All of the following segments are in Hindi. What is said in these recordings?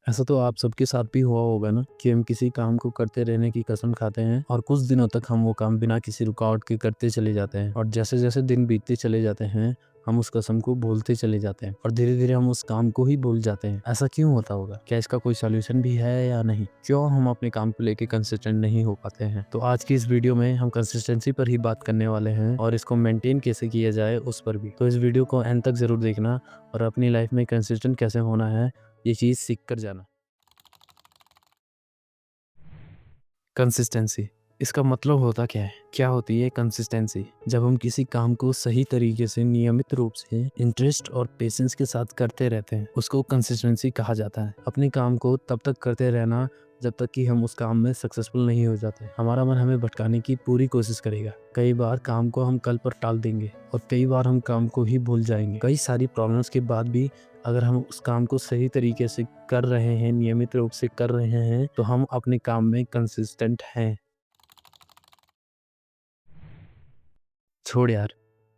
ऐसा तो आप सबके साथ भी हुआ होगा ना कि हम किसी काम को करते रहने की कसम खाते हैं और कुछ दिनों तक हम वो काम बिना किसी रुकावट के करते चले जाते हैं, और जैसे जैसे दिन बीतते चले जाते हैं हम उस कसम को भूलते चले जाते हैं और धीरे धीरे हम उस काम को ही भूल जाते हैं। ऐसा क्यों होता होगा? क्या इसका कोई सॉल्यूशन भी है या नहीं? क्यों हम अपने काम को लेके कंसिस्टेंट नहीं हो पाते हैं? तो आज की इस वीडियो में हम कंसिस्टेंसी पर ही बात करने वाले हैं और इसको मेंटेन कैसे किया जाए उस पर भी। तो इस वीडियो को एंड तक जरूर देखना और अपनी लाइफ में कंसिस्टेंट कैसे होना है ये चीज सीख कर जाना। कंसिस्टेंसी, इसका मतलब होता क्या है? क्या होती है कंसिस्टेंसी? जब हम किसी काम को सही तरीके से नियमित रूप से इंटरेस्ट और पेशेंस के साथ करते रहते हैं उसको कंसिस्टेंसी कहा जाता है। अपने काम को तब तक करते रहना जब तक कि हम उस काम में सक्सेसफुल नहीं हो जाते। हमारा मन हमें भटकाने की पूरी कोशिश करेगा। कई बार काम को हम कल पर टाल देंगे और कई बार हम काम को ही भूल जाएंगे। कई सारी प्रॉब्लम्स के बाद भी अगर हम उस काम को सही तरीके से कर रहे हैं, नियमित रूप से कर रहे हैं, तो हम अपने काम में कंसिस्टेंट हैं। छोड़ यार,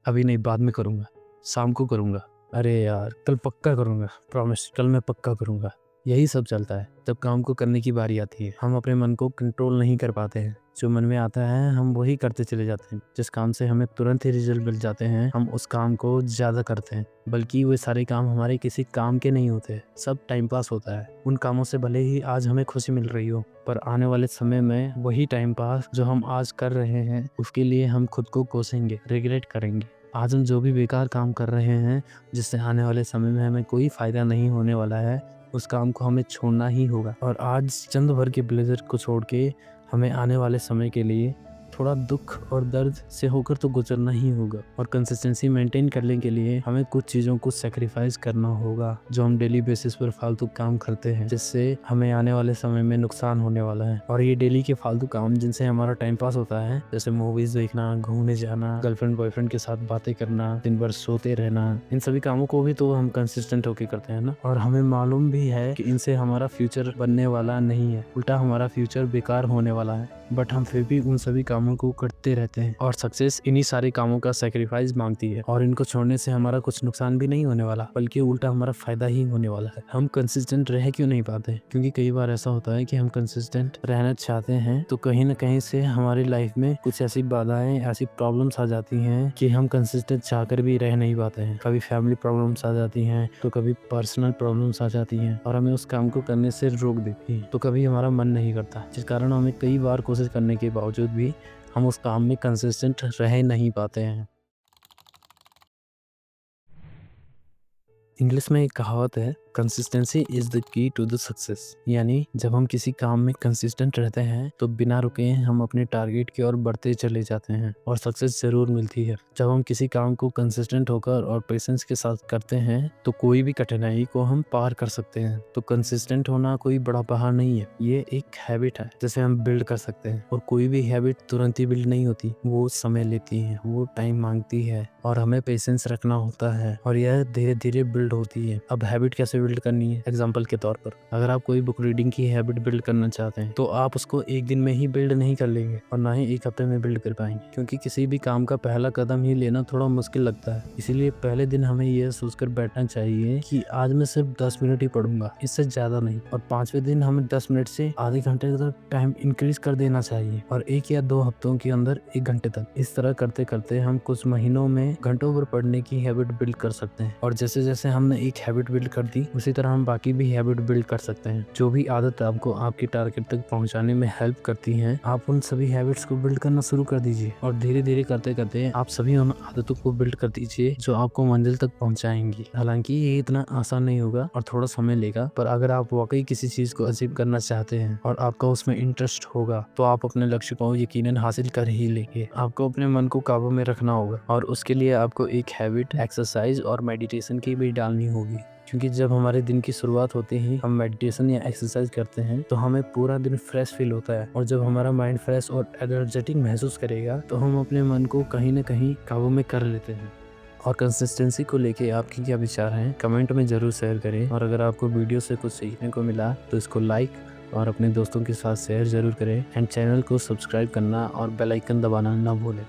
अभी नहीं, बाद में करूँगा, शाम को करूँगा, अरे यार कल पक्का करूँगा, प्रॉमिस कल मैं पक्का करूँगा। यही सब चलता है जब काम को करने की बारी आती है। हम अपने मन को कंट्रोल नहीं कर पाते हैं। जो मन में आता है हम वही करते चले जाते हैं। जिस काम से हमें तुरंत ही रिजल्ट मिल जाते हैं हम उस काम को ज़्यादा करते हैं, बल्कि वे सारे काम हमारे किसी काम के नहीं होते। सब टाइम पास होता है। उन कामों से भले ही आज हमें खुशी मिल रही हो, पर आने वाले समय में वही टाइम पास जो हम आज कर रहे हैं उसके लिए हम खुद को कोसेंगे, रिग्रेट करेंगे। आज हम जो भी बेकार काम कर रहे हैं जिससे आने वाले समय में हमें कोई फायदा नहीं होने वाला है, उस काम को हमें छोड़ना ही होगा। और आज चंद भर के ब्लेजर को छोड़ के हमें आने वाले समय के लिए थोड़ा दुख और दर्द से होकर तो गुजरना ही होगा। और कंसिस्टेंसी मेंटेन करने के लिए हमें कुछ चीज़ों को सेक्रीफाइस करना होगा जो हम डेली बेसिस पर फालतू काम करते हैं, जिससे हमें आने वाले समय में नुकसान होने वाला है। और ये डेली के फालतू काम जिनसे हमारा टाइम पास होता है, जैसे मूवीज देखना, घूमने जाना, गर्लफ्रेंड बॉयफ्रेंड के साथ बातें करना, दिन भर सोते रहना, इन सभी कामों को भी तो हम कंसिस्टेंट होकर करते हैं ना। और हमें मालूम भी है कि इनसे हमारा फ्यूचर बनने वाला नहीं है, उल्टा हमारा फ्यूचर बेकार होने वाला है, बट हम फिर भी उन सभी कामों को करते रहते हैं। और सक्सेस इन्हीं सारे कामों का सेक्रीफाइस मांगती है। और इनको छोड़ने से हमारा कुछ नुकसान भी नहीं होने वाला, बल्कि उल्टा हमारा फायदा ही होने वाला है। हम कंसिस्टेंट रह क्यों नहीं पाते? क्योंकि कई बार ऐसा होता है कि हम कंसिस्टेंट रहना चाहते हैं तो कहीं ना कहीं से हमारी लाइफ में कुछ ऐसी बाधाएं, ऐसी प्रॉब्लम्स आ जाती हैं कि हम कंसिस्टेंट चाहकर भी रह नहीं पाते हैं। कभी फैमिली प्रॉब्लम्स आ जाती हैं, तो कभी पर्सनल प्रॉब्लम्स आ जाती हैं और हमें उस काम को करने से रोक देती हैं। तो कभी हमारा मन नहीं करता, जिस कारण हमें कई बार कोशिश करने के बावजूद भी हम उस काम में कंसिस्टेंट रह नहीं पाते हैं। इंग्लिश में एक कहावत है, consistency is the key to the success. यानी जब हम किसी काम में कंसिस्टेंट रहते हैं तो बिना रुके हम अपने टारगेट की ओर बढ़ते चले जाते हैं और सक्सेस जरूर मिलती है। जब हम किसी काम को कंसिस्टेंट होकर और पेशेंस के साथ करते हैं तो कोई भी कठिनाई को हम पार कर सकते हैं। तो कंसिस्टेंट होना कोई बड़ा पहाड़ नहीं है, ये एक हैबिट है जिसे हम बिल्ड कर सकते हैं। और कोई भी हैबिट तुरंत ही बिल्ड नहीं होती, वो समय लेती है, वो टाइम मांगती है और हमें पेशेंस रखना होता है और यह धीरे धीरे बिल्ड होती है। अब हैबिट कैसे बिल्ड करनी है? एग्जाम्पल के तौर पर, अगर आप कोई बुक रीडिंग की हैबिट बिल्ड करना चाहते हैं तो आप उसको एक दिन में ही बिल्ड नहीं कर लेंगे और ना ही एक हफ्ते में बिल्ड कर पाएंगे, क्योंकि किसी भी काम का पहला कदम ही लेना थोड़ा मुश्किल लगता है। इसीलिए पहले दिन हमें यह सोचकर बैठना चाहिए कि आज मैं सिर्फ 10 मिनट ही पढ़ूंगा, इससे ज्यादा नहीं। और 5वें दिन हमें 10 मिनट से आधे घंटे तक टाइम इंक्रीज कर देना चाहिए और 1 या 2 हफ्तों के अंदर 1 घंटे तक। इस तरह करते करते हम कुछ महीनों में घंटों भर पढ़ने की हैबिट बिल्ड कर सकते हैं। और जैसे जैसे हमने एक हैबिट बिल्ड कर दी उसी तरह हम बाकी भी हैबिट बिल्ड कर सकते हैं। जो भी आदत आपको आपके टारगेट तक पहुंचाने में हेल्प करती हैं, आप उन सभी हैबिट्स को बिल्ड करना शुरू कर दीजिए और धीरे धीरे करते करते आप सभी उन आदतों को बिल्ड कर दीजिए जो आपको मंजिल तक पहुंचाएंगी। हालांकि ये इतना आसान नहीं होगा और थोड़ा समय लेगा, पर अगर आप वाकई किसी चीज को अचीव करना चाहते हैं और आपका उसमें इंटरेस्ट होगा तो आप अपने लक्ष्य को यकीनन हासिल कर ही लेंगे। आपको अपने मन को काबू में रखना होगा और उसके लिए आपको एक हैबिट, एक्सरसाइज और मेडिटेशन की भी डालनी होगी। क्योंकि जब हमारे दिन की शुरुआत होते ही हम मेडिटेशन या एक्सरसाइज करते हैं तो हमें पूरा दिन फ्रेश फील होता है और जब हमारा माइंड फ्रेश और एनर्जेटिक महसूस करेगा तो हम अपने मन को कहीं ना कहीं काबू में कर लेते हैं। और कंसिस्टेंसी को लेके आपके क्या विचार हैं कमेंट में जरूर शेयर करें। और अगर आपको वीडियो से कुछ सीखने को मिला तो इसको लाइक और अपने दोस्तों के साथ शेयर जरूर करें एंड चैनल को सब्सक्राइब करना और बेल आइकन दबाना ना भूलें।